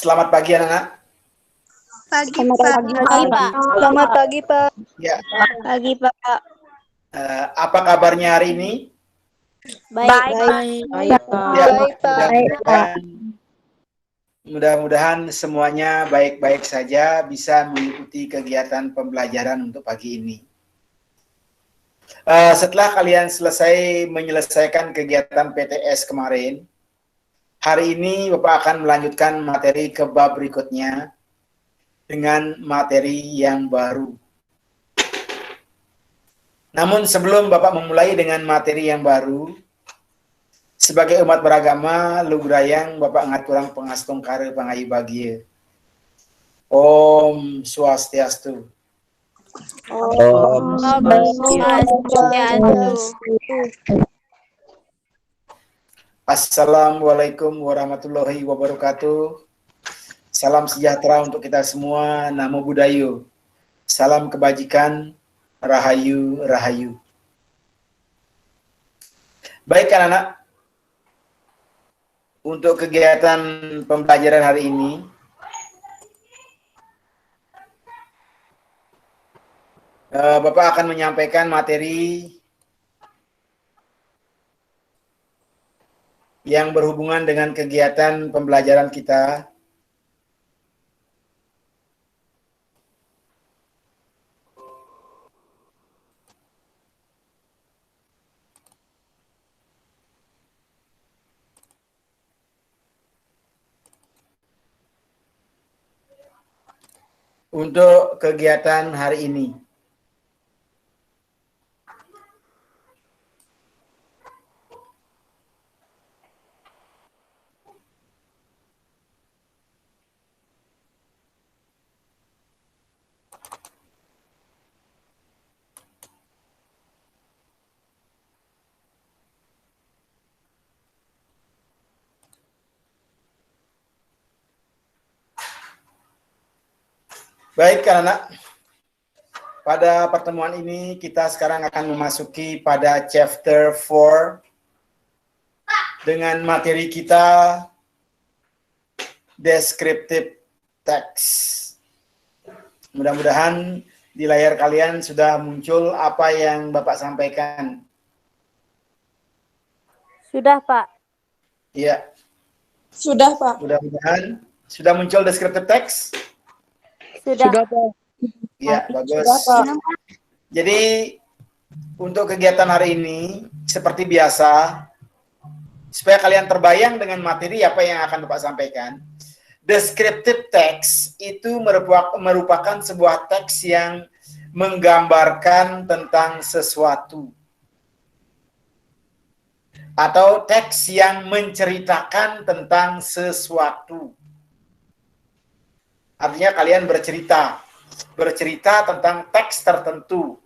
Selamat pagi anak-anak. Pagi, Selamat Pak. pagi, Pak. Selamat pagi, Pak. Ya, Pagi, Pak. apa kabarnya hari ini? Baik, Ya, Baik, Pak. mudah-mudahan semuanya baik-baik saja, bisa mengikuti kegiatan pembelajaran untuk pagi ini. Setelah kalian selesai menyelesaikan kegiatan PTS kemarin, hari ini Bapak akan melanjutkan materi ke bab berikutnya dengan materi yang baru. Namun sebelum Bapak memulai dengan materi yang baru, sebagai umat beragama, lugrayang Bapak ngaturang pengastung kare pangayu bagia. Om Swastiastu. Om Assalamualaikum warahmatullahi wabarakatuh. Salam sejahtera untuk kita semua. Namo Buddhaya. Salam kebajikan. Rahayu, rahayu. Baik anak-anak. Untuk kegiatan pembelajaran hari ini, Bapak akan menyampaikan materi yang berhubungan dengan kegiatan pembelajaran kita. Untuk kegiatan hari ini. Baik anak-anak, pada pertemuan ini kita sekarang akan memasuki pada chapter 4 dengan materi kita descriptive text. Mudah-mudahan di layar kalian sudah muncul apa yang Bapak sampaikan. Sudah, Pak. Iya. Sudah, Pak. Mudah-mudahan sudah muncul descriptive text. Sudah, Pak. Iya, bagus. Sudah, Pak. Jadi untuk kegiatan hari ini seperti biasa, supaya kalian terbayang dengan materi apa yang akan Bapak sampaikan. Descriptive text itu merupakan sebuah teks yang menggambarkan tentang sesuatu. Atau teks yang menceritakan tentang sesuatu. Artinya kalian bercerita tentang teks tertentu.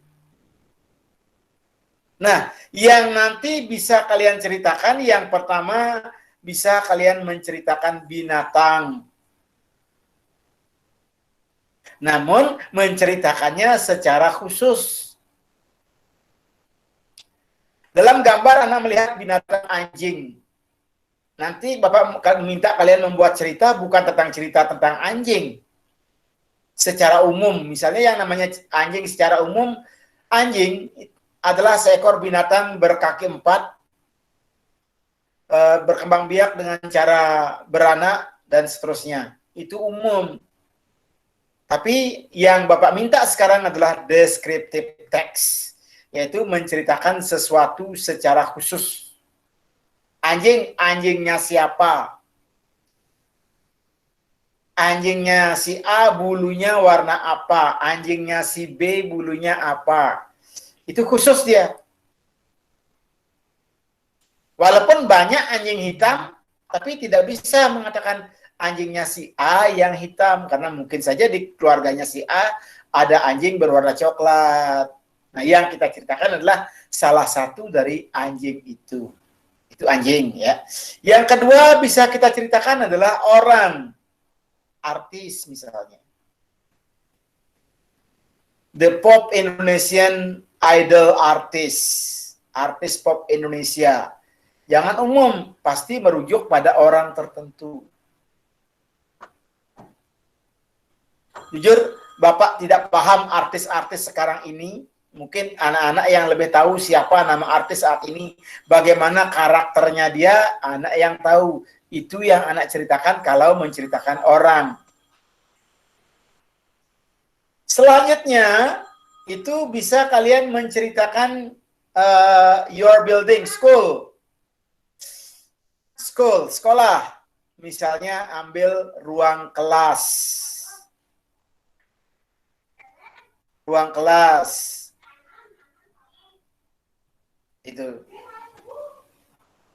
Nah, yang nanti bisa kalian ceritakan, yang pertama bisa kalian menceritakan binatang. Namun menceritakannya secara khusus. Dalam gambar Anda melihat binatang anjing. Nanti Bapak minta kalian membuat cerita bukan tentang anjing. Secara umum, misalnya yang namanya anjing secara umum, anjing adalah seekor binatang berkaki 4, berkembang biak dengan cara beranak, dan seterusnya. Itu umum. Tapi yang Bapak minta sekarang adalah descriptive text, yaitu menceritakan sesuatu secara khusus. Anjingnya siapa? Anjingnya si A bulunya warna apa? Anjingnya si B bulunya apa? Itu khusus dia. Walaupun banyak anjing hitam, tapi tidak bisa mengatakan anjingnya si A yang hitam, karena mungkin saja di keluarganya si A ada anjing berwarna coklat. Nah, yang kita ceritakan adalah salah satu dari anjing itu. Itu anjing ya. Yang kedua bisa kita ceritakan adalah orang, artis misalnya. The Pop Indonesian Idol artis pop Indonesia. Jangan umum, pasti merujuk pada orang tertentu. jujur Bapak tidak paham artis-artis sekarang ini. Mungkin anak-anak yang lebih tahu siapa nama artis saat ini, bagaimana karakternya dia, anak yang tahu. Itu yang anak ceritakan kalau menceritakan orang. Selanjutnya, itu bisa kalian menceritakan your building, sekolah. Misalnya ambil ruang kelas. Itu.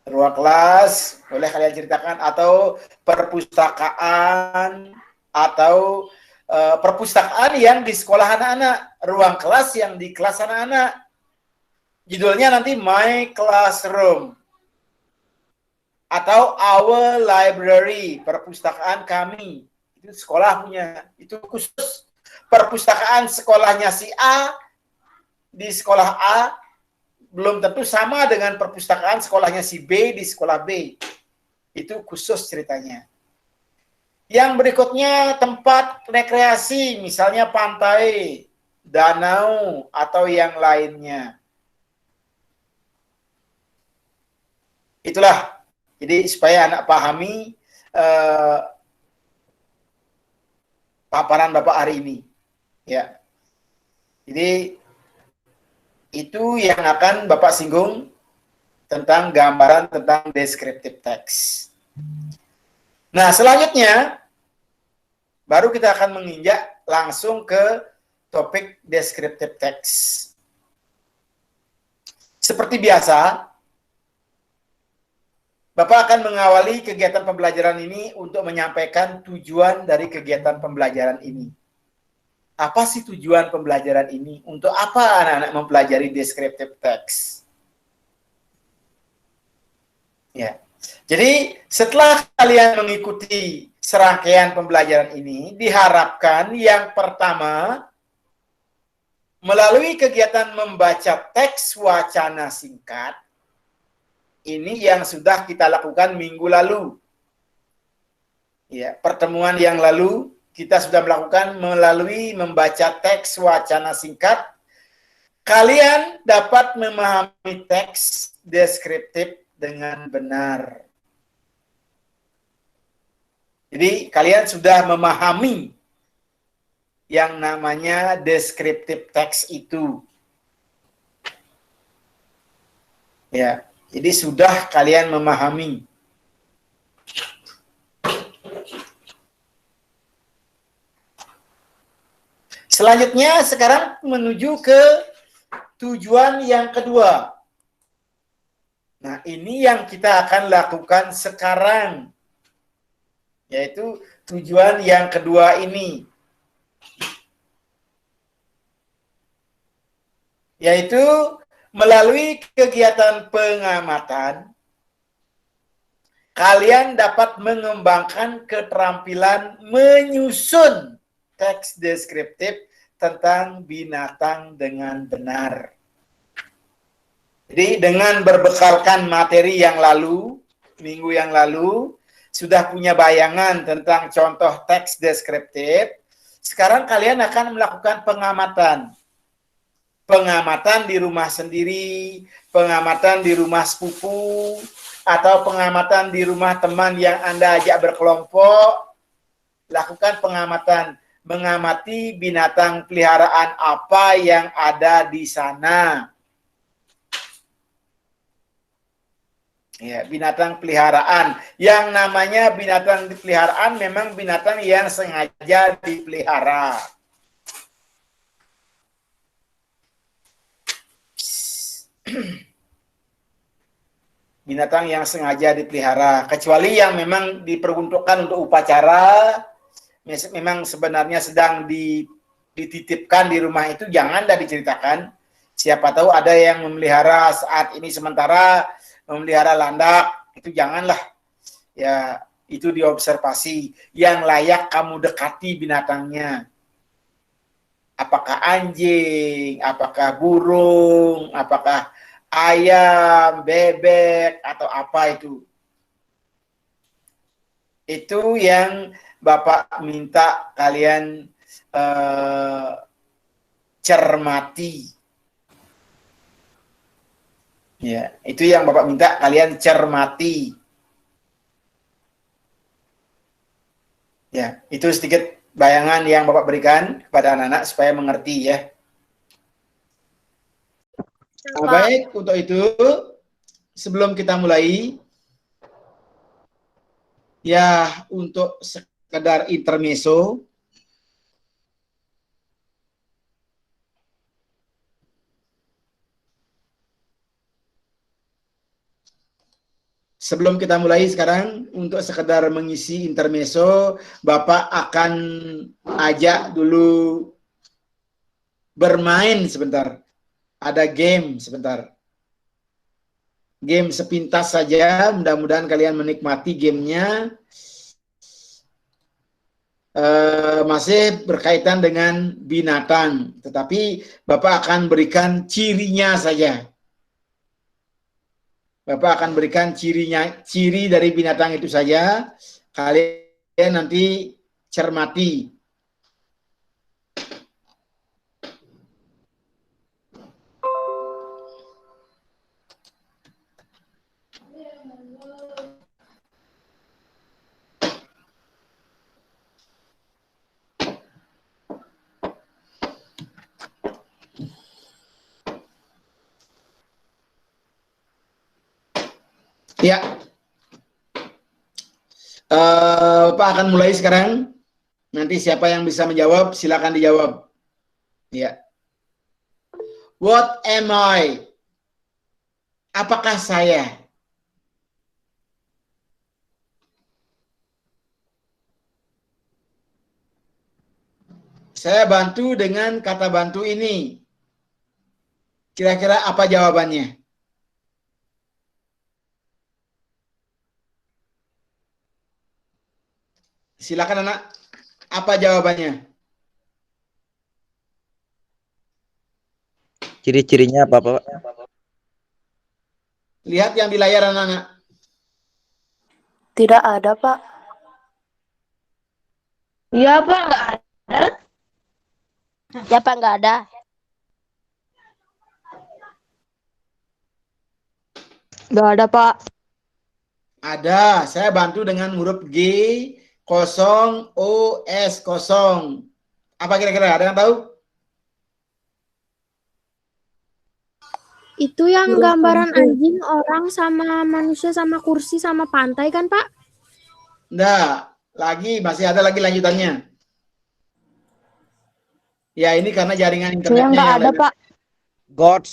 Ruang kelas, boleh kalian ceritakan, atau perpustakaan, atau perpustakaan yang di sekolah anak-anak, ruang kelas yang di kelas anak-anak. Judulnya nanti My Classroom. Atau Our Library, perpustakaan kami. Itu sekolah punya, itu khusus. Perpustakaan sekolahnya si A, di sekolah A, belum tentu sama dengan perpustakaan sekolahnya si B di sekolah B. Itu khusus ceritanya. Yang berikutnya tempat rekreasi, misalnya pantai, danau, atau yang lainnya. Itulah. Jadi supaya anak pahami paparan Bapak hari ini. Ya. Jadi itu yang akan Bapak singgung tentang gambaran tentang descriptive text. Nah, selanjutnya baru kita akan menginjak langsung ke topik descriptive text. Seperti biasa, Bapak akan mengawali kegiatan pembelajaran ini untuk menyampaikan tujuan dari kegiatan pembelajaran ini. Apa sih tujuan pembelajaran ini? Untuk apa anak-anak mempelajari descriptive text? Ya. Jadi, setelah kalian mengikuti serangkaian pembelajaran ini, diharapkan yang pertama, melalui kegiatan membaca teks wacana singkat, ini yang sudah kita lakukan minggu lalu. Ya, pertemuan yang lalu, kita sudah melakukan melalui membaca teks wacana singkat. Kalian dapat memahami teks deskriptif dengan benar. Jadi kalian sudah memahami yang namanya deskriptif teks itu. Ya, jadi sudah kalian memahami. Selanjutnya sekarang menuju ke tujuan yang kedua. Nah, ini yang kita akan lakukan sekarang. Yaitu tujuan yang kedua ini. Yaitu melalui kegiatan pengamatan, kalian dapat mengembangkan keterampilan menyusun teks deskriptif tentang binatang dengan benar. Jadi dengan berbekalkan materi yang lalu, minggu yang lalu, sudah punya bayangan tentang contoh teks deskriptif, sekarang kalian akan melakukan pengamatan. Pengamatan di rumah sendiri, pengamatan di rumah sepupu, atau pengamatan di rumah teman yang Anda ajak berkelompok. Lakukan pengamatan. Mengamati binatang peliharaan apa yang ada di sana. Ya, binatang peliharaan. Yang namanya binatang peliharaan memang binatang yang sengaja dipelihara. Binatang yang sengaja dipelihara. Kecuali yang memang diperuntukkan untuk upacara, memang sebenarnya sedang dititipkan di rumah itu, janganlah diceritakan. Siapa tahu ada yang memelihara saat ini sementara memelihara landak, itu janganlah. Ya, itu diobservasi. Yang layak kamu dekati binatangnya. Apakah anjing, apakah burung, apakah ayam, bebek, atau apa itu. Itu yang Bapak minta kalian cermati. Ya, itu yang Bapak minta kalian cermati. Ya, itu sedikit bayangan yang Bapak berikan kepada anak-anak supaya mengerti ya. Baik, untuk itu sebelum kita mulai, ya untuk sekedar intermezzo, sebelum kita mulai sekarang, untuk sekedar mengisi intermezzo, Bapak akan ajak dulu bermain sebentar. Ada game sebentar. Game sepintas saja, mudah-mudahan kalian menikmati gamenya. Masih berkaitan dengan binatang, tetapi Bapak akan berikan cirinya saja. Bapak akan berikan ciri dari binatang itu saja. Kalian nanti cermati. Ya, Bapak akan mulai sekarang. Nanti siapa yang bisa menjawab, silakan dijawab. Ya. What am I? Apakah saya? Saya bantu dengan kata bantu ini. Kira-kira apa jawabannya? Silakan anak. Apa jawabannya? Ciri-cirinya apa, Pak? Lihat yang di layar anak-anak. Tidak ada, Pak. Iya, Pak, nggak ada. Ya, Pak, nggak ada. Nggak ada, Pak. Ada. Saya bantu dengan huruf G, kosong, O, S, kosong. Apa kira-kira? Ada yang tahu? Itu yang gambaran anjing, orang, sama manusia, sama kursi, sama pantai kan, Pak? Enggak. Lagi, masih ada lagi lanjutannya. Ya, ini karena jaringan internetnya Saya nggak yang ada, lain. Pak. Gods.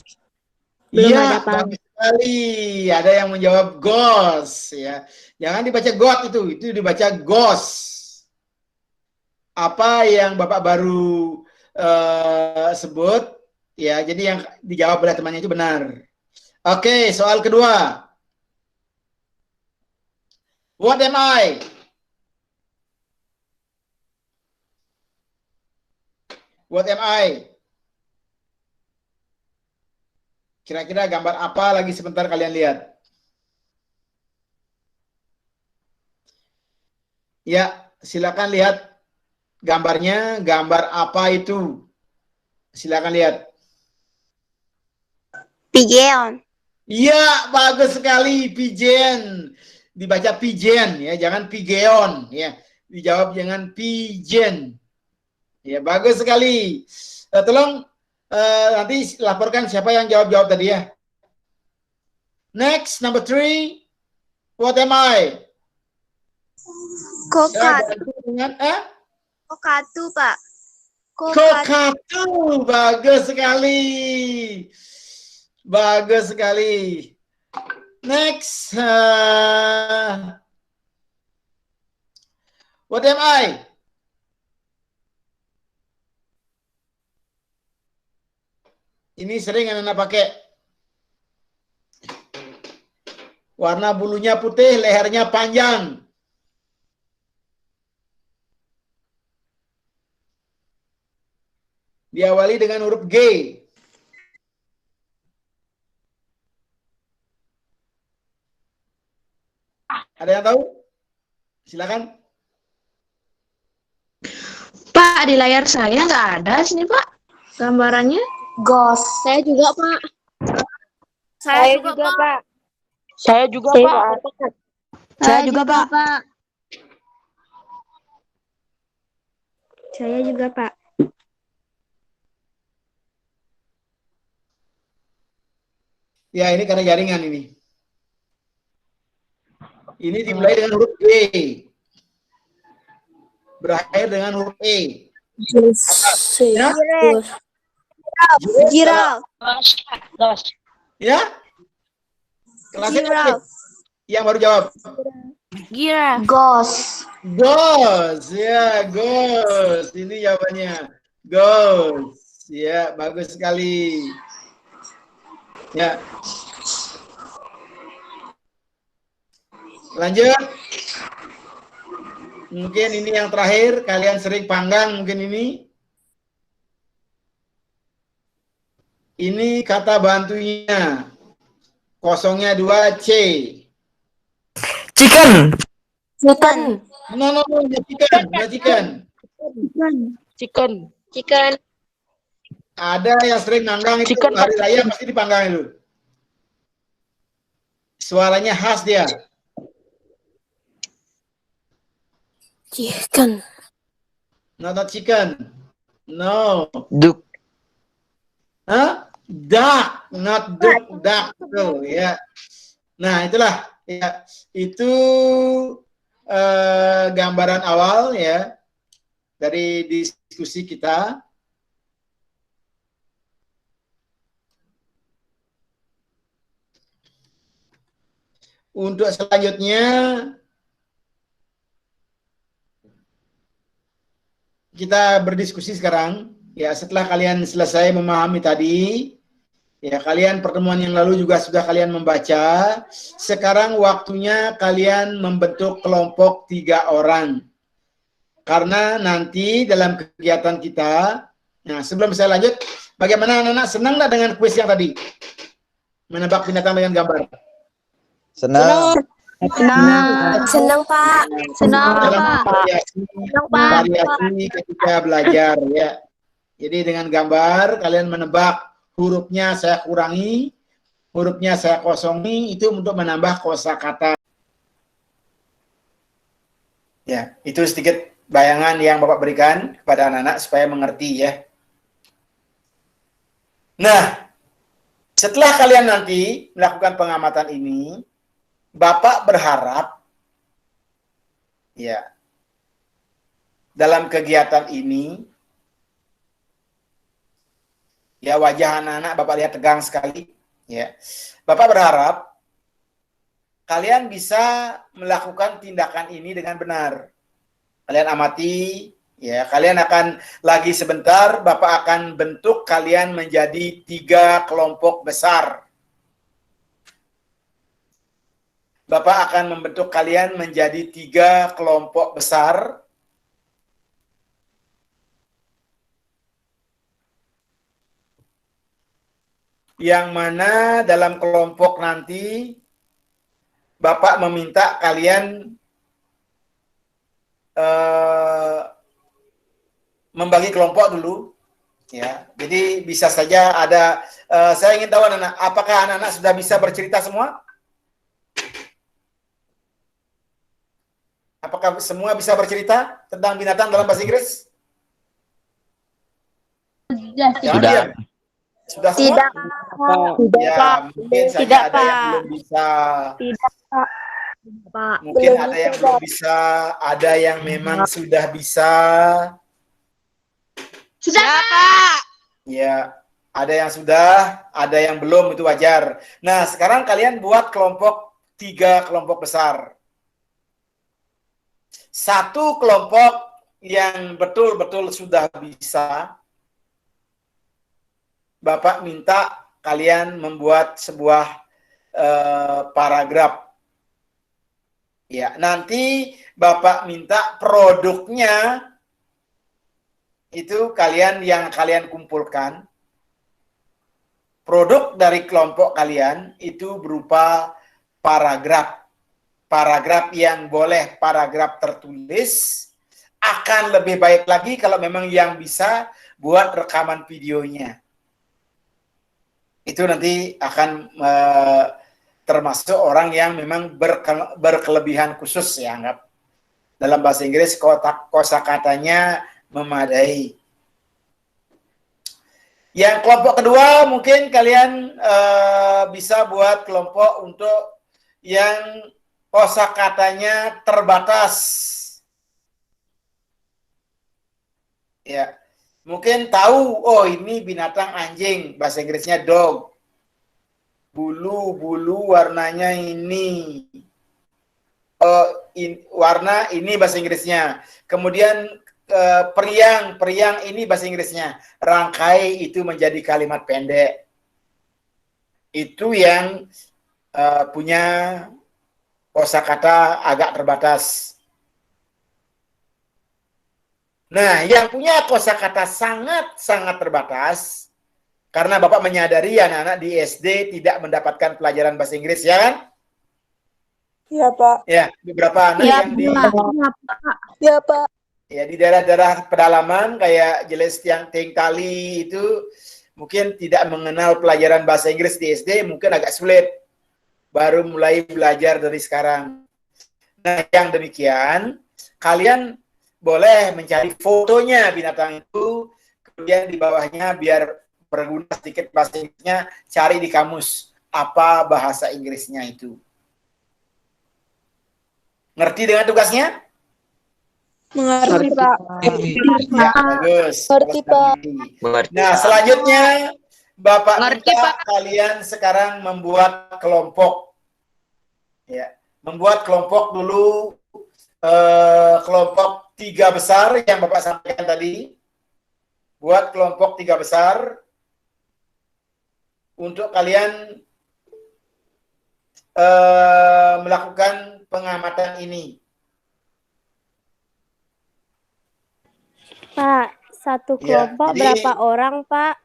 Belum Iya, ada, Pak. bagus sekali. Ada yang menjawab ghost, ya. Jangan dibaca god itu dibaca ghost. Apa yang Bapak baru sebut, ya, jadi yang dijawab oleh temannya itu benar. Oke, soal kedua. What am I? What am I? Kira-kira gambar apa lagi sebentar kalian lihat? Ya, silakan lihat gambarnya. Gambar apa itu? Silakan lihat. Pigeon. Iya, bagus sekali, pigeon. Dibaca pigeon ya, jangan pigeon ya. Dijawab jangan pigeon. Ya, bagus sekali. Tolong nanti laporkan siapa yang jawab tadi ya. Next, number 3. What am I? Kokatu. Dengan Kokatu, Pak. kokatu. Bagus sekali. Bagus sekali. Next. What am I? Ini sering anak-anak pakai. Warna bulunya putih, lehernya panjang. Diawali dengan huruf G. Ada yang tahu? Silakan. Pak, Pak, di layar saya nggak ada sini, Pak. Gambarannya. Ghost. Saya juga, Pak. Saya juga, Pak. Saya juga, Pak. Saya juga, Pak. Saya juga, Pak. Ya, ini karena jaringan ini. Ini dimulai dengan huruf E. Berakhir dengan huruf E. Ya? Giraffe. Ya? Kelasnya Giraffe. yang baru jawab. Giraffe. Ghost. Ghost. Ya, ghost. Ini jawabannya. Ghost. Ya, bagus sekali. Ya. Lanjut. Mungkin ini yang terakhir, kalian sering panggang mungkin ini. Ini kata bantunya. Kosongnya 2 C. Chicken. Chicken. No, chicken, chicken. Chicken. Ada yang sering manggang itu Chicken, hari raya pasti dipanggang itu. Suaranya khas dia. Chicken. Not chicken. No. Duk. Hah? Duck, not duck, duck. Tuh, ya. Nah, itulah ya. Itu gambaran awal ya dari diskusi kita. Untuk selanjutnya kita berdiskusi sekarang. Ya, setelah kalian selesai memahami tadi, ya kalian pertemuan yang lalu juga sudah kalian membaca. Sekarang waktunya kalian membentuk kelompok 3 orang. Karena nanti dalam kegiatan kita, nah sebelum saya lanjut, bagaimana anak-anak senang nggak dengan kuis yang tadi? Menebak binatang dengan gambar. Senang. Senang, Pak. Senang, Pak. Variasi ketika belajar ya. Jadi dengan gambar kalian menebak hurufnya saya kurangi, hurufnya saya kosongi, itu untuk menambah kosakata. Ya, itu sedikit bayangan yang Bapak berikan kepada anak-anak supaya mengerti ya. Nah, setelah kalian nanti melakukan pengamatan ini, Bapak berharap ya dalam kegiatan ini ya wajah anak-anak Bapak lihat tegang sekali ya. Bapak berharap kalian bisa melakukan tindakan ini dengan benar. Kalian amati ya, kalian akan lagi sebentar Bapak akan bentuk kalian menjadi 3 kelompok besar. Bapak akan membentuk kalian menjadi 3 kelompok besar. Yang mana dalam kelompok nanti Bapak meminta kalian membagi kelompok dulu. Ya, jadi bisa saja ada. Saya ingin tahu anak-anak, apakah anak-anak sudah bisa bercerita semua? Apakah semua bisa bercerita tentang binatang dalam bahasa Inggris? Sudah. Sudah semua? Tidak. Ya, mungkin saja Tidak, ada yang Pak. belum bisa. Tidak, Pak. Mungkin ada yang belum bisa, ada yang memang sudah bisa. Sudah, Pak. Ya, ada yang sudah, ada yang belum, itu wajar. Nah, sekarang kalian buat kelompok 3 kelompok besar. 1 kelompok yang betul-betul sudah bisa, Bapak minta kalian membuat sebuah paragraf. Ya, nanti Bapak minta produknya itu yang kalian kumpulkan. Produk dari kelompok kalian itu berupa paragraf. Paragraf yang boleh paragraf tertulis akan lebih baik lagi kalau memang yang bisa buat rekaman videonya. Itu nanti akan termasuk orang yang memang berkelebihan khusus ya, anggap. Dalam bahasa Inggris kosakatanya memadai. Yang kelompok kedua mungkin kalian bisa buat kelompok untuk yang kosakatanya terbatas. Ya, mungkin tahu, oh ini binatang anjing, bahasa Inggrisnya dog. Bulu warnanya ini. Warna ini bahasa Inggrisnya. Kemudian periang ini bahasa Inggrisnya. Rangkai itu menjadi kalimat pendek. Itu yang punya kosakata agak terbatas. Nah, yang punya kosakata sangat terbatas, karena Bapak menyadari anak-anak di SD tidak mendapatkan pelajaran bahasa Inggris, ya kan? Iya, Pak. Ya, beberapa anak Ya, yang di Iya, Pak. ya di daerah-daerah pedalaman kayak Jelestiang Tali itu mungkin tidak mengenal pelajaran bahasa Inggris di SD, mungkin agak sulit. Baru mulai belajar dari sekarang. Nah, yang demikian, kalian boleh mencari fotonya binatang itu, kemudian di bawahnya biar berguna sedikit bahasa Inggrisnya, cari di kamus apa bahasa Inggrisnya itu. Ngerti dengan tugasnya? Mengerti, Pak. Ya, bagus. Ngerti, Pak. Nah, selanjutnya Bapak Ngerti, minta Pak. kalian sekarang membuat kelompok. Ya, membuat kelompok dulu, kelompok 3 besar yang Bapak sampaikan tadi. Buat kelompok 3 besar untuk kalian melakukan pengamatan ini. Pak, satu Ya, kelompok jadi- berapa orang, Pak?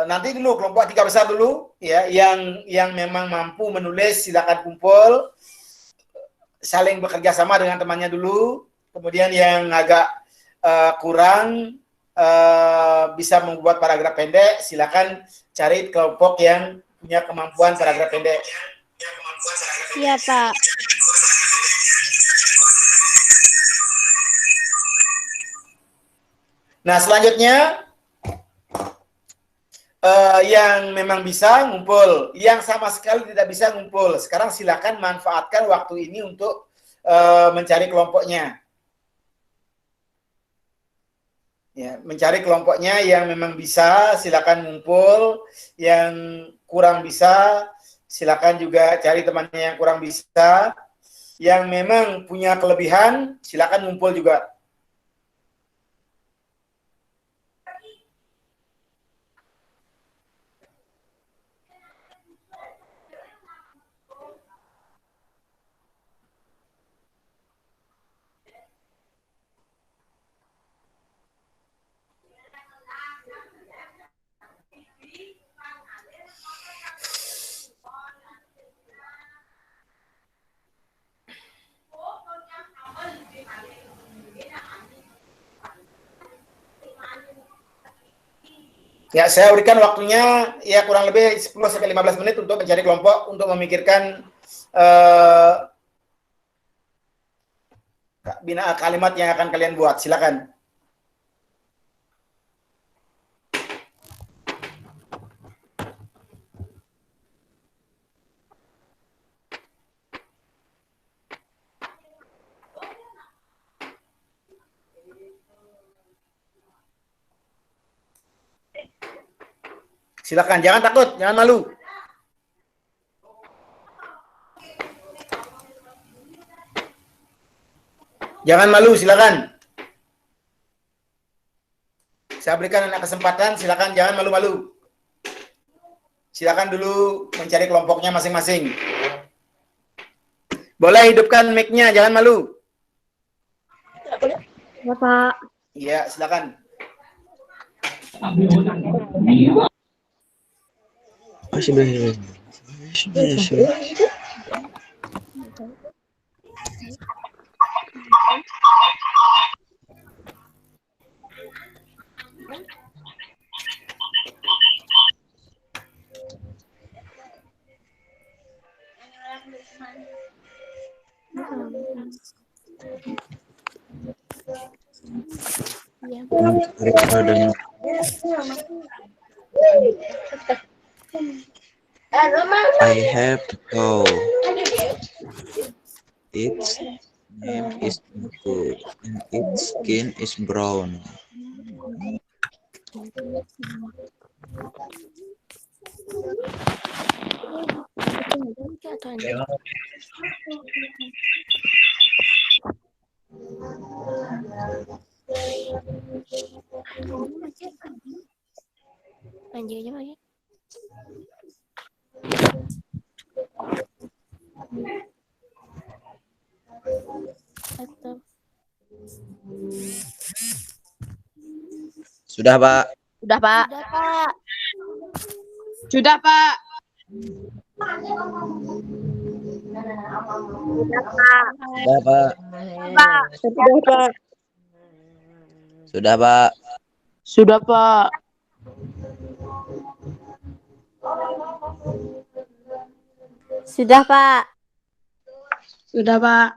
Nanti dulu kelompok 3 besar dulu ya, yang memang mampu menulis silakan kumpul, saling bekerja sama dengan temannya dulu. Kemudian yang agak kurang bisa membuat paragraf pendek, silakan cari kelompok yang punya kemampuan paragraf pendek. Iya, Pak. Nah, selanjutnya yang memang bisa ngumpul, yang sama sekali tidak bisa ngumpul. Sekarang silakan manfaatkan waktu ini untuk mencari kelompoknya. Ya, mencari kelompoknya yang memang bisa, silakan ngumpul. Yang kurang bisa, silakan juga cari temannya yang kurang bisa. Yang memang punya kelebihan, silakan ngumpul juga. Ya, saya berikan waktunya ya kurang lebih 10-15 menit untuk mencari kelompok, untuk memikirkan kalimat yang akan kalian buat. Silakan. Silakan, jangan takut, jangan malu. Jangan malu, silakan. Saya berikan anak kesempatan, silakan jangan malu-malu. Silakan dulu mencari kelompoknya masing-masing. Boleh hidupkan mic-nya, jangan malu. Ya, Pak. Iya, silakan. Daripadanya I have a cow. Its name is Tutu, and its skin is brown. Anjingnya lagi. Atau Sudah, Pak. udah, Pak. Sudah, Pak. Sudah, Pak. Sudah, Pak. Sudah, Pak. Sudah, Pak. Sudah, Pak. Sudah, Pak.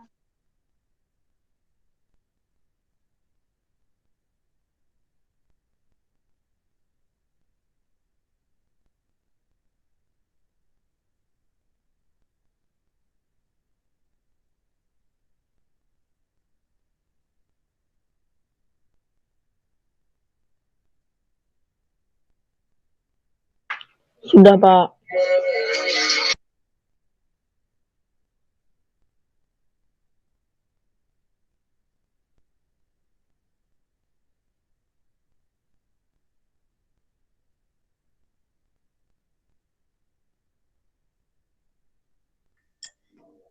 Sudah, Pak.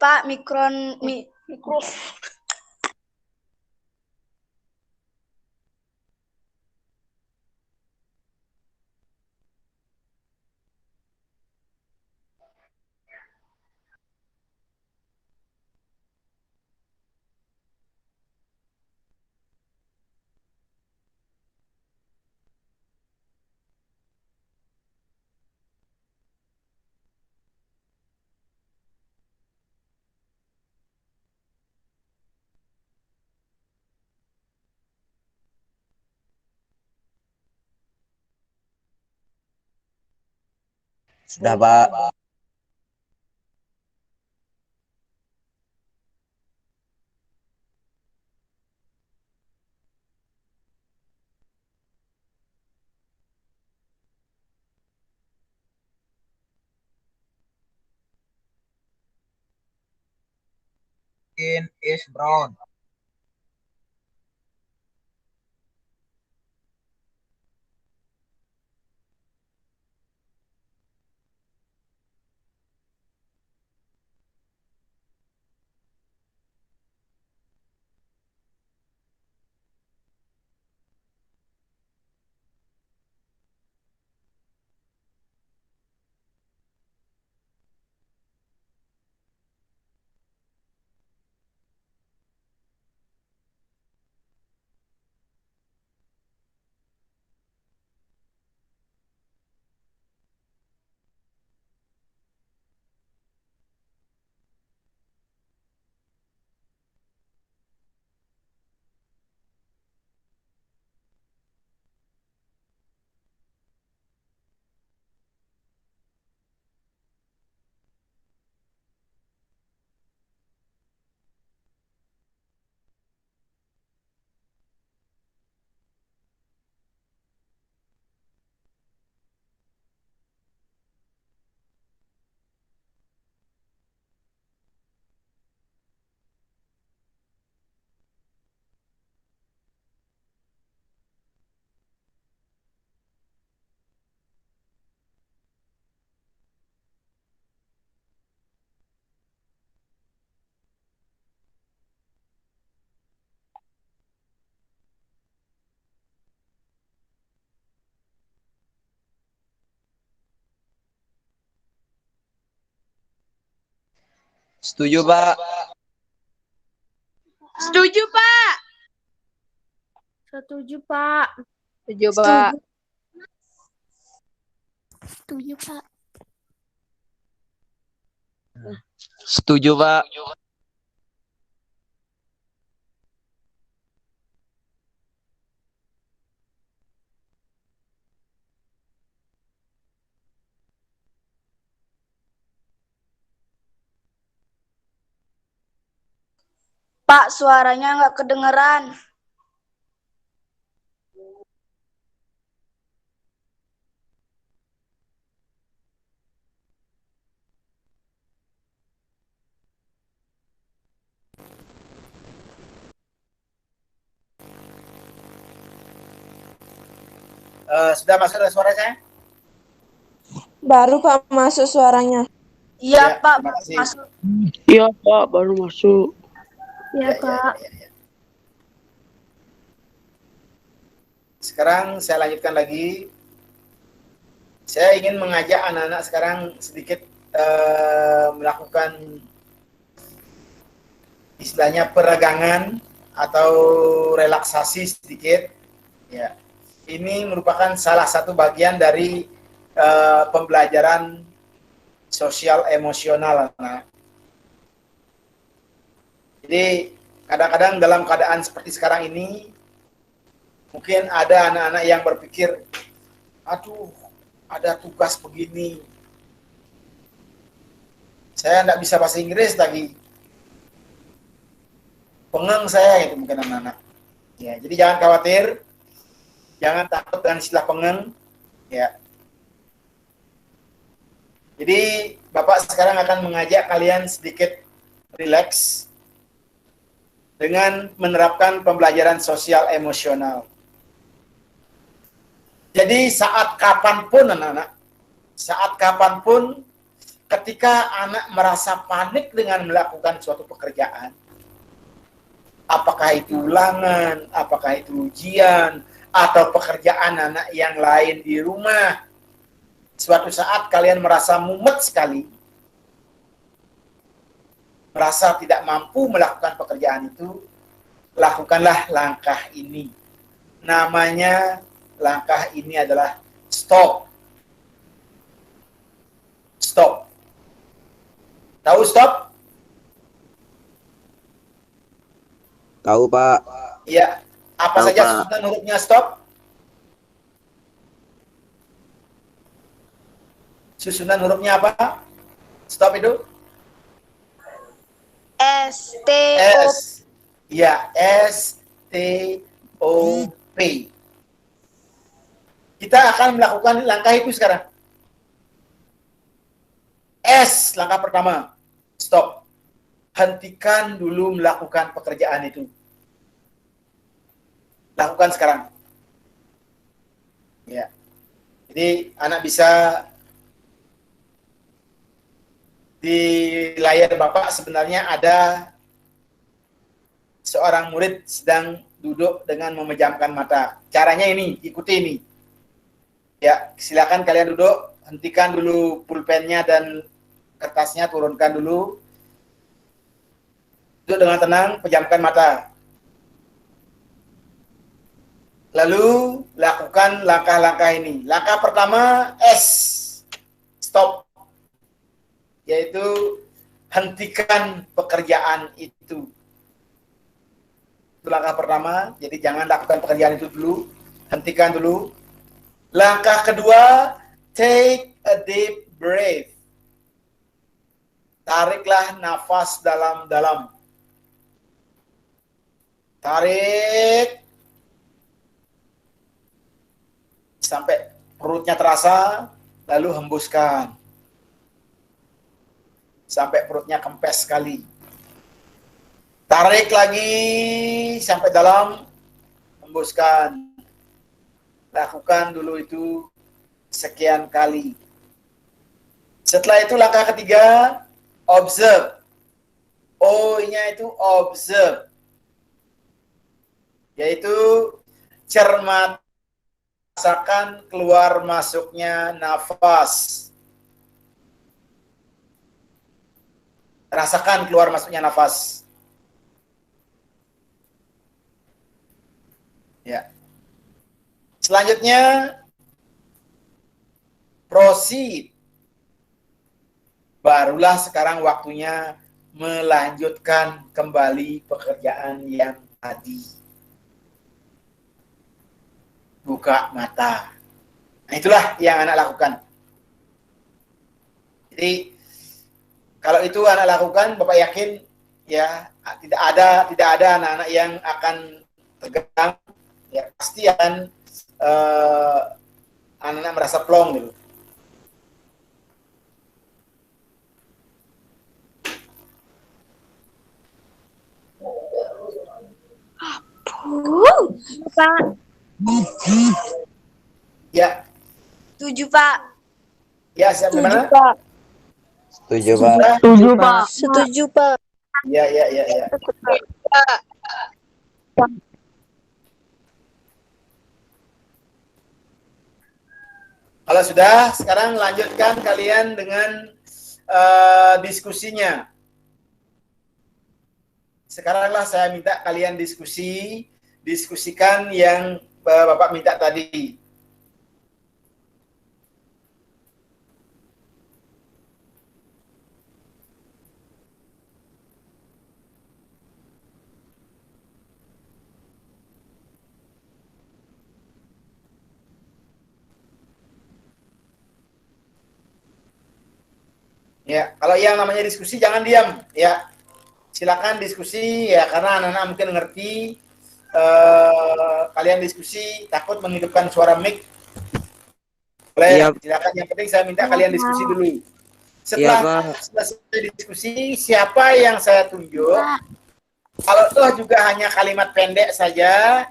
Pak, mikro. Sudah, Pak. Skin is brown. Setuju, Pak. Setuju, Pak. Setuju, Pak. Setuju, Pak. Setuju, Pak. Setuju, Pak. Pak, suaranya nggak kedengeran. Sudah masuk ada suara saya? Baru Pak masuk suaranya. Iya, Ya, Pak, terima kasih. masuk. Iya Pak, baru masuk. Ya, Kak. Ya. Sekarang saya lanjutkan lagi. Saya ingin mengajak anak-anak sekarang sedikit melakukan istilahnya peregangan atau relaksasi sedikit. Ya, ini merupakan salah satu bagian dari pembelajaran sosial emosional. Nah, jadi kadang-kadang dalam keadaan seperti sekarang ini, mungkin ada anak-anak yang berpikir, aduh, ada tugas begini, saya nggak bisa bahasa Inggris lagi, pengeng saya, itu mungkin anak-anak. Ya, jadi jangan khawatir, jangan takut dengan istilah pengeng. Ya. Jadi Bapak sekarang akan mengajak kalian sedikit rileks dengan menerapkan pembelajaran sosial emosional. Jadi saat kapanpun anak-anak, saat kapanpun ketika anak merasa panik dengan melakukan suatu pekerjaan, apakah itu ulangan, apakah itu ujian, atau pekerjaan anak yang lain di rumah, suatu saat kalian merasa mumet sekali, merasa tidak mampu melakukan pekerjaan itu, lakukanlah langkah ini. Namanya langkah ini adalah stop. Stop. Tahu stop? Tahu Pak. Iya. Apa Tahu, saja Pak. susunan hurufnya stop? Susunan hurufnya apa? Stop itu? S-T-O. S. Iya, S-T-O-P. Kita akan melakukan langkah itu sekarang. S, langkah pertama. Stop. Hentikan dulu melakukan pekerjaan itu. Lakukan sekarang. Ya. Jadi anak bisa di layar Bapak sebenarnya ada seorang murid sedang duduk dengan memejamkan mata. Caranya ini, ikuti ini. Ya, silakan kalian duduk, hentikan dulu pulpennya dan kertasnya, turunkan dulu. Duduk dengan tenang, pejamkan mata. Lalu lakukan langkah-langkah ini. Langkah pertama S, stop, yaitu hentikan pekerjaan itu. Itu langkah pertama, jadi jangan lakukan pekerjaan itu dulu, hentikan dulu. Langkah kedua, take a deep breath. Tariklah nafas dalam-dalam. Tarik sampai perutnya terasa, lalu hembuskan sampai perutnya kempes sekali. Tarik lagi sampai dalam, hembuskan. Lakukan dulu itu sekian kali. Setelah itu langkah ketiga, observe. O-nya itu observe. Yaitu cermat, rasakan keluar masuknya nafas. Rasakan keluar masuknya nafas. Ya. Selanjutnya, proceed. Barulah sekarang waktunya melanjutkan kembali pekerjaan yang tadi. Buka mata. Nah, itulah yang anak lakukan. Jadi, kalau itu anak lakukan, Bapak yakin ya tidak ada anak-anak yang akan tegang, ya pasti akan anak-anak merasa plong gitu. Pak. Ya, 7, Pak. ya siap gimana? Setuju, Pak. Setuju, Pak. Setuju, Pak. Ya. Kalau sudah, sekarang lanjutkan kalian dengan diskusinya. Sekaranglah saya minta kalian diskusikan yang Bapak minta tadi. Ya, kalau yang namanya diskusi jangan diam, ya. Silakan diskusi ya, karena anak-anak mungkin ngerti kalian diskusi takut menghidupkan suara mic. Boleh, silakan. Yang penting saya minta kalian diskusi dulu. Setelah selesai diskusi, siapa yang saya tunjuk? Kalau toh juga hanya kalimat pendek saja,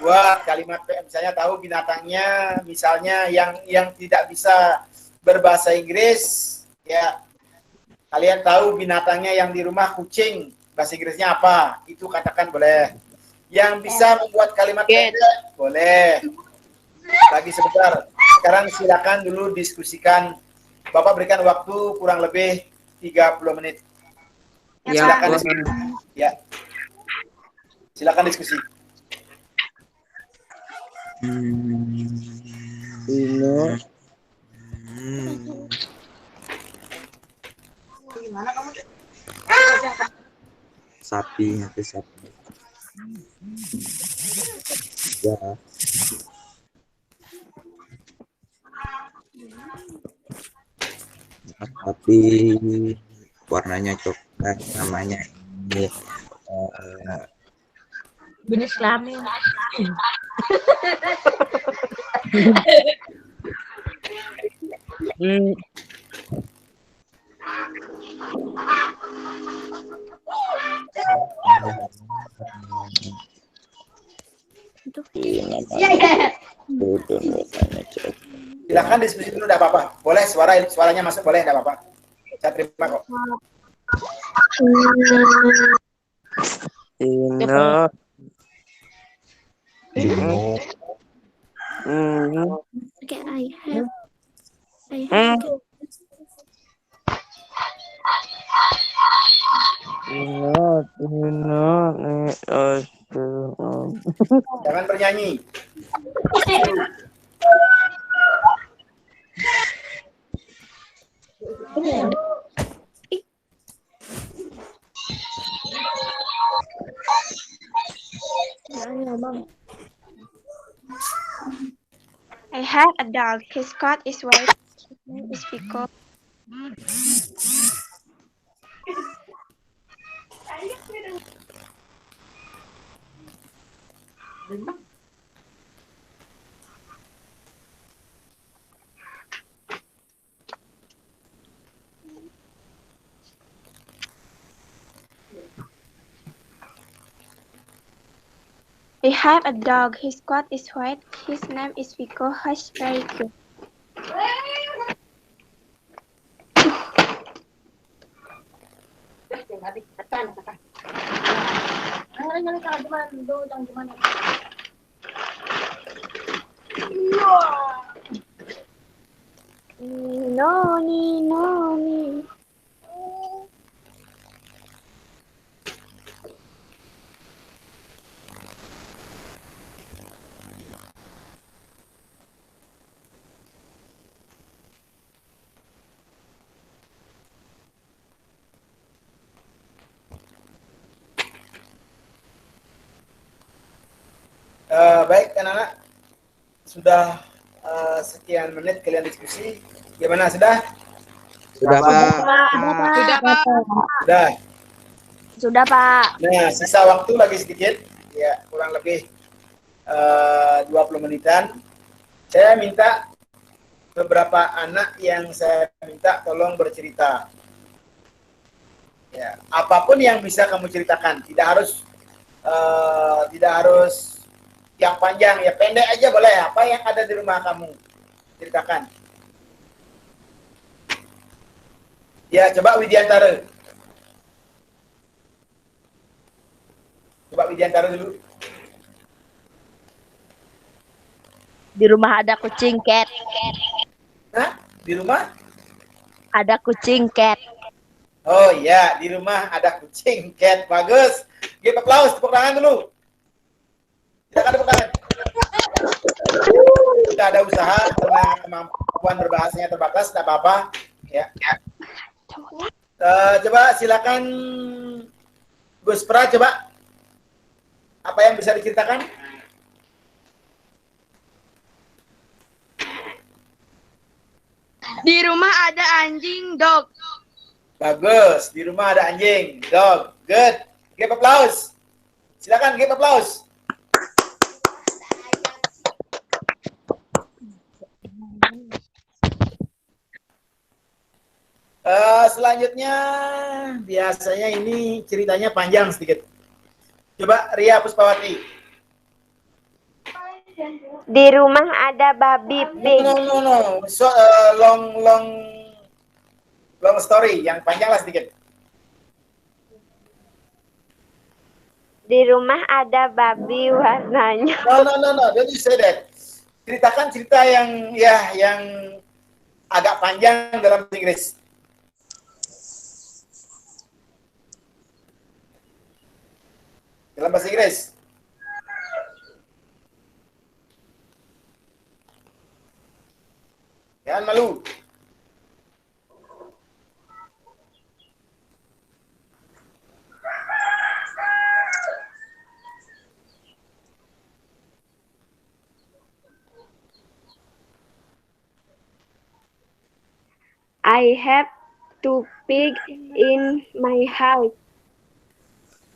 buat kalimat misalnya tahu binatangnya, misalnya yang tidak bisa berbahasa Inggris, ya kalian tahu binatangnya yang di rumah kucing, bahasa Inggrisnya apa? Itu katakan boleh. Yang bisa membuat kalimat pendek boleh. Lagi sebentar. Sekarang silakan dulu diskusikan. Bapak berikan waktu kurang lebih 30 menit. Silakan diskusi. Ya. Silakan diskusi. Sapi, sapi. Ya. Sapi warnanya coklat, namanya ini Jenis kelamin. Silakan diskusi dulu, tidak apa-apa. Boleh suaranya masuk, boleh, tidak apa-apa. Saya terima kok. Okay, I have. Jangan bernyanyi. I have a dog. His coat is white. His name is Pico. I have a dog. His coat is white. His name is Pico. He's very cute. No. Baik anak-anak, sudah sekian menit kalian diskusi. Gimana, sudah? Sudah, Pak. Sudah. Sudah, Pak. Nah, sisa waktu lagi sedikit, ya kurang lebih 20 menitan. Saya minta beberapa anak yang saya minta tolong bercerita. Ya, apapun yang bisa kamu ceritakan, tidak harus yang panjang, ya pendek aja boleh. Apa yang ada di rumah kamu ceritakan. Ya, coba Widiantara. Coba Widiantara dulu. Di rumah ada kucing cat. Hah? Di rumah? Ada kucing cat. Oh iya, di rumah ada kucing cat. Bagus. Give applause, tepuk tangan dulu. Silakan tepuk tangan. Kita ada usaha karena kemampuan berbahasanya terbatas, tidak apa-apa. Ya. Coba silakan Gus Pra, coba apa yang bisa diceritakan? Di rumah ada anjing, dog. Bagus, di rumah ada anjing, dog, good. Give applause. Silakan give applause. Selanjutnya biasanya ini ceritanya panjang sedikit. Coba Ria Puspawati. Di rumah ada babi pig. No. So, long story, yang panjang lah sedikit. Di rumah ada babi warnanya. No. Don't you say that. Ceritakan cerita yang agak panjang dalam bahasa Inggris. Dalam bahasa Inggris. Jangan malu. I have two pigs in my house.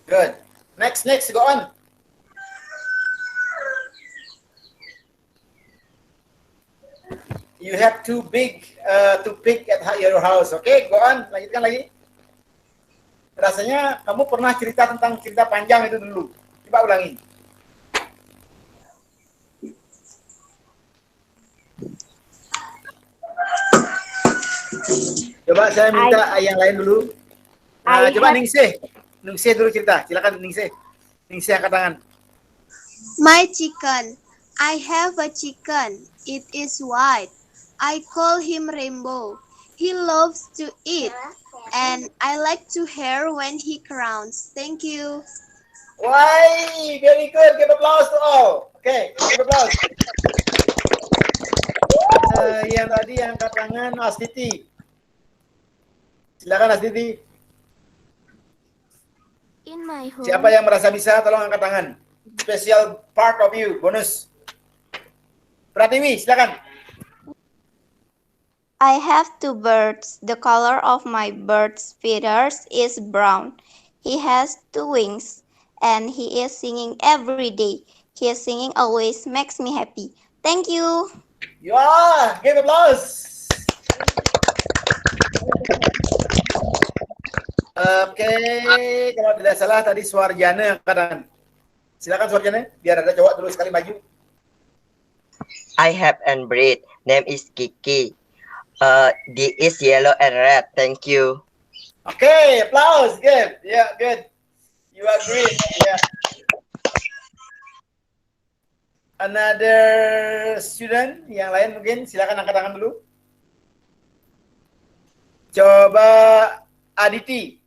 Good. Next, go on. You have two pig at your house. Okay, go on. Lanjutkan lagi. Rasanya kamu pernah cerita tentang cerita panjang itu dulu. Coba ulangi. Coba saya minta yang lain dulu. Coba Ningsih dulu cerita. Silakan Ningsih. Ningsih angkat tangan. My chicken. I have a chicken. It is white. I call him Rainbow. He loves to eat, and I like to hear when he crowns. Thank you. Why? Very good. Give applause to all. Okay, give applause. Yang tadi angkat tangan Astiti. Silakan Astiti. In my home. Siapa yang merasa bisa, tolong angkat tangan. Special part of you, bonus. Pratiwi, silakan. I have two birds. The color of my bird's feathers is brown. He has two wings, and he is singing every day. His singing always makes me happy. Thank you. Ya, give applause. Oke, kalau tidak salah tadi Suarjana angkatan. Silakan Suarjana, biar ada cowok dulu sekali maju. I have an breed. Name is Kiki. The is yellow and red. Thank you. Okay, applause. Good. Yeah, good. You are great. Yeah. Another student yang lain mungkin silakan angkat tangan dulu. Coba Aditi.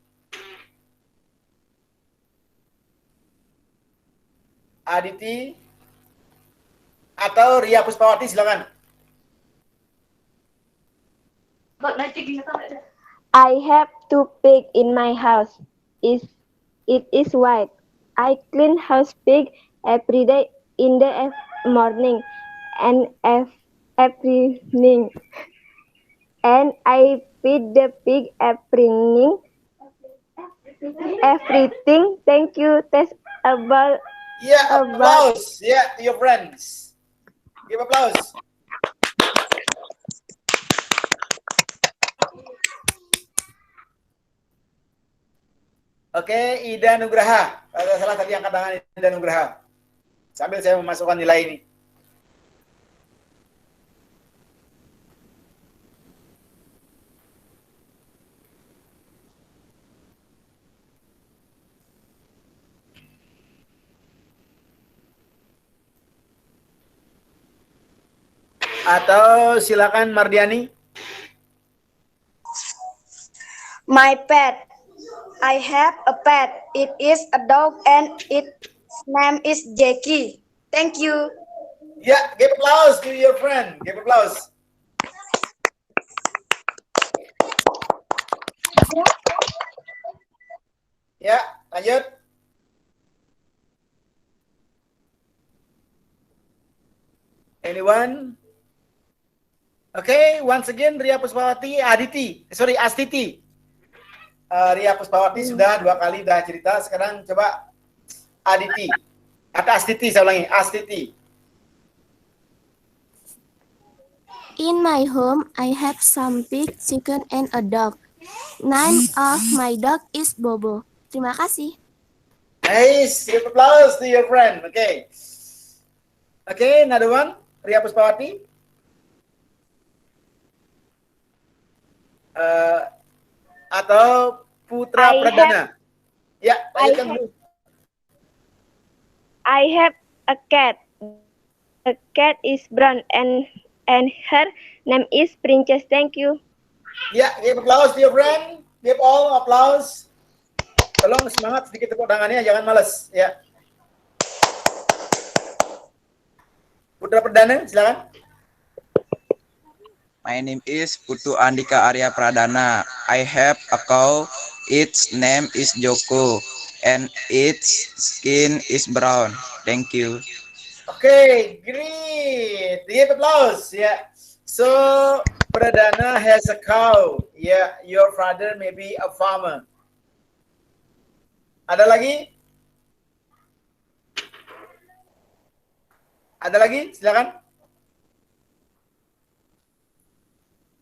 Aditi atau Ria Puspawati silakan. I have two pigs in my house. It is white. I clean house pig every day in the morning and evening. And I feed the pig every everything. Thank you. Test about Yeah, applause. Yeah, to your friends. Give applause. Oke, Ida Nugraha. Kalau salah tadi angkat tangan Ida Nugraha. Sambil saya memasukkan nilai ini. Atau silakan Mardiani. My pet. I have a pet. It is a dog and its name is Jackie. Thank you. Yeah, give applause to your friend. Give applause. Ya, lanjut. Anyone? Okay, once again Ria Puspawati, Astiti. Ria Puspawati sudah 2 kali dah cerita, sekarang coba Aditi. Atau Astiti, saya ulangi, Astiti. In my home, I have some pig, chicken, and a dog. Name of my dog is Bobo. Terima kasih. Nice, give applause to your friend. Okay. Okay, another one. Ria Puspawati. Atau Putra Pradana. Ya, lanjutkan dulu. I have a cat. The cat is brown and her name is Princess. Thank you. Ya, give applause to your friend. Give all applause. Tolong semangat, sedikit tepuk tangannya, jangan males. Ya. Putra Perdana, silakan. My name is Putu Andika Arya Pradana. I have a cow. Its name is Joko, and its skin is brown. Thank you. Okay, great. Give applause. Yeah. So Pradana has a cow. Yeah, your father may be a farmer. Ada lagi? Ada lagi? Silakan.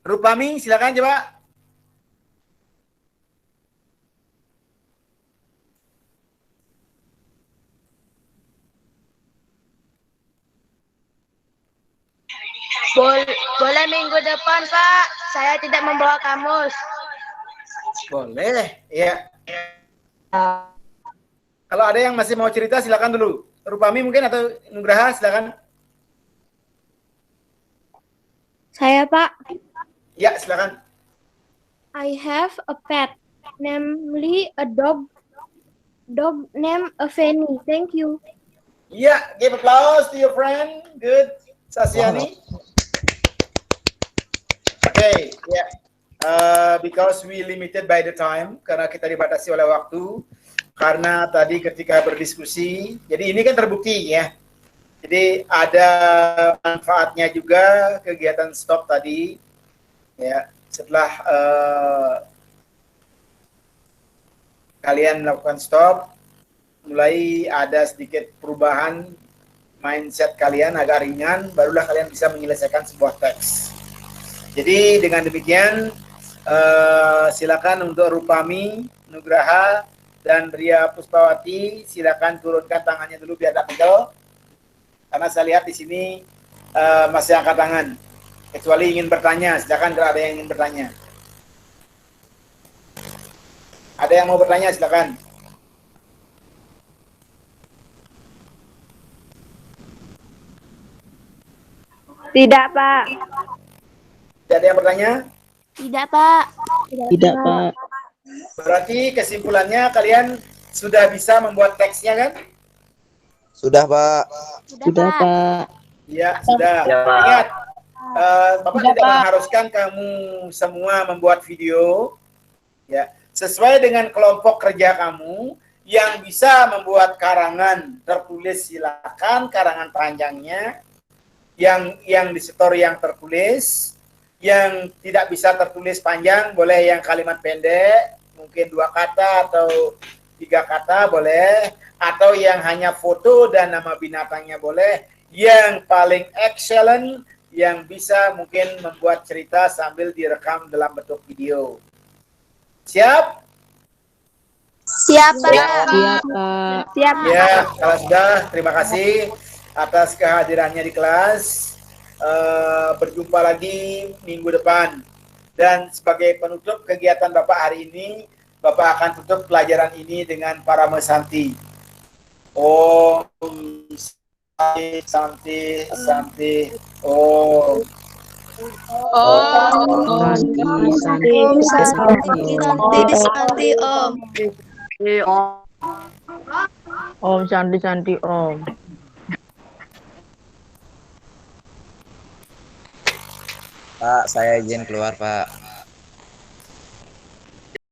Rupami, silakan coba. Boleh minggu depan, Pak. Saya tidak membawa kamus. Boleh, ya. Kalau ada yang masih mau cerita, silakan dulu. Rupami mungkin atau Nugraha, silakan. Saya, Pak. Ya, silakan. I have a pet, namely a dog. Dog named Fanny. Thank you. Ya, give applause to your friend. Good. Sasyani. Okay, yeah. Because we limited by the time, karena kita dibatasi oleh waktu, karena tadi ketika berdiskusi, jadi ini kan terbukti ya. Jadi ada manfaatnya juga kegiatan stop tadi, ya. Setelah kalian melakukan stop, mulai ada sedikit perubahan mindset kalian agak ringan, barulah kalian bisa menyelesaikan sebuah teks. Jadi dengan demikian silakan untuk Rupami, Nugraha, dan Ria Puspawati silakan turunkan tangannya dulu biar tak pegel. Karena saya lihat di sini masih angkat tangan. Kecuali ingin bertanya, silakan kalau ada yang ingin bertanya. Ada yang mau bertanya, silakan. Tidak, Pak. Tidak ada yang bertanya? Tidak, Pak. Tidak, Pak. Berarti kesimpulannya kalian sudah bisa membuat teksnya kan? Sudah, Pak. Sudah, Pak. Iya, sudah. Ya, Pak. Ingat, Bapak tidak mengharuskan kamu semua membuat video. Ya, sesuai dengan kelompok kerja kamu yang bisa membuat karangan tertulis silakan karangan panjangnya. Yang disetor yang tertulis, yang tidak bisa tertulis panjang boleh yang kalimat pendek, mungkin 2 kata atau 3 kata boleh, atau yang hanya foto dan nama binatangnya boleh. Yang paling excellent yang bisa mungkin membuat cerita sambil direkam dalam bentuk video. Siap? Siap, Pak. Siap, Pak. Siap. Ya, kalau sudah, terima kasih atas kehadirannya di kelas. Berjumpa lagi minggu depan. Dan sebagai penutup kegiatan Bapak hari ini, Bapak akan tutup pelajaran ini dengan para mesanti. Om Santi, Santi, Om. Om Santi, Om. Pak, saya izin keluar, Pak.